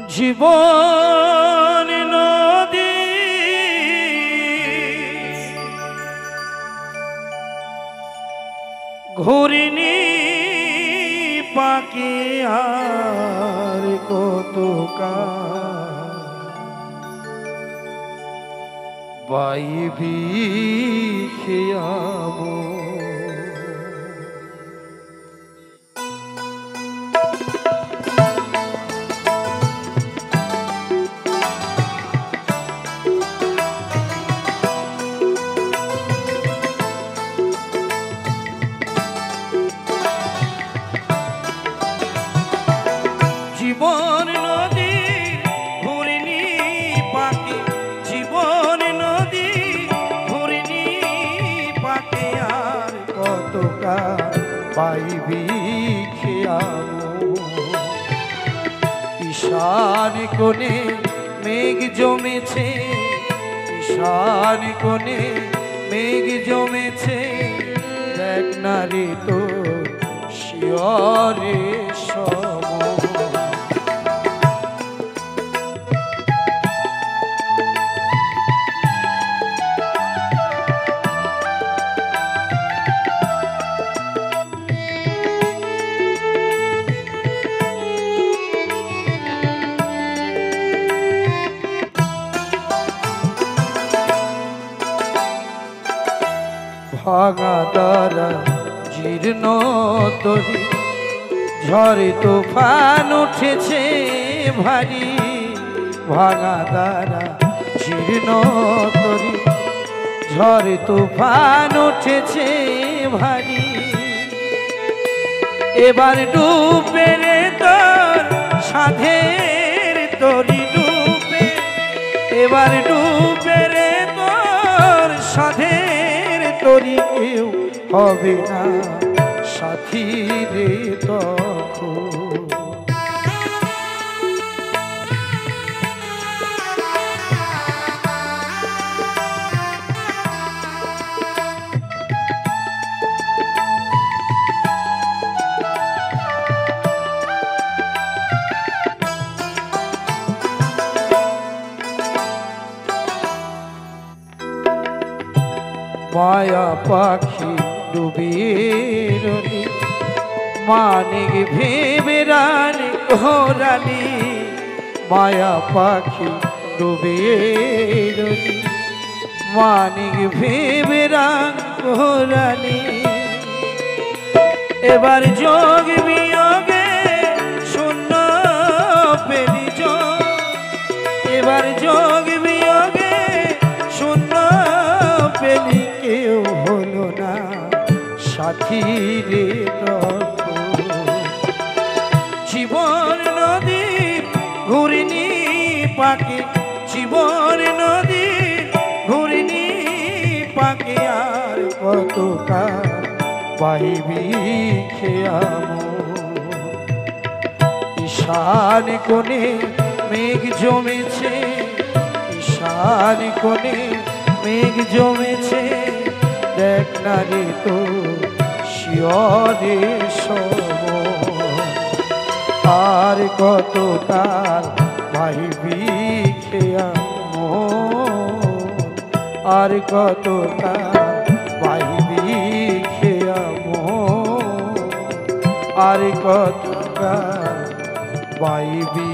জীবন নদী ঘূর্ণি পাখি আর কত বাইবি খেয়াবো জীবন নদী ঘূর্ণি পাখি জীবন নদী ঘূর্ণি পাখি আর কত পাইবি খেয়াবো ঈশান কোণে মেঘ জমেছে ঈশান কোণে মেঘ জমেছে দেখ না রে তো শিয়রে সম ভাঙা দ্বারা জীর্ণ তরি ঝড়ে তুফান উঠেছে ভারী ভাঙা দ্বারা জীর্ণ তরি ঝড়ে তুফান উঠেছে ভারী এবার ডুবে রে তোর সাধের তরি ডুবে এবার ডুবে রে তোর সাধের তরি কেউ হবে না সাথী রে তখন মায়া পাখি ডুবিয়ে মানিক ভেবে রানী ঘোরালি মায়া পাখি ডুবিয়ে মানিক ভেবে রান ঘোরালি এবার যোগ বিয়োগে শূন্য পেলি যোগ এবার যোগ বিয়োগে শূন্য পেলি কেউ হলো না সাথী রে জীবন নদী ঘূর্ণি পাখি জীবন নদী ঘূর্ণি পাখি আর কত পাইবি খেয়াবো ঈশান কোণে মেঘ জমেছে ঈশান কোণে মেঘ জমেছে দেখ না রে তো শিয়রে সম আর কত তার ভাইবি খেয়াবো আর কত তার ভাইবি খেয়াবো আর কত তার ভাইবি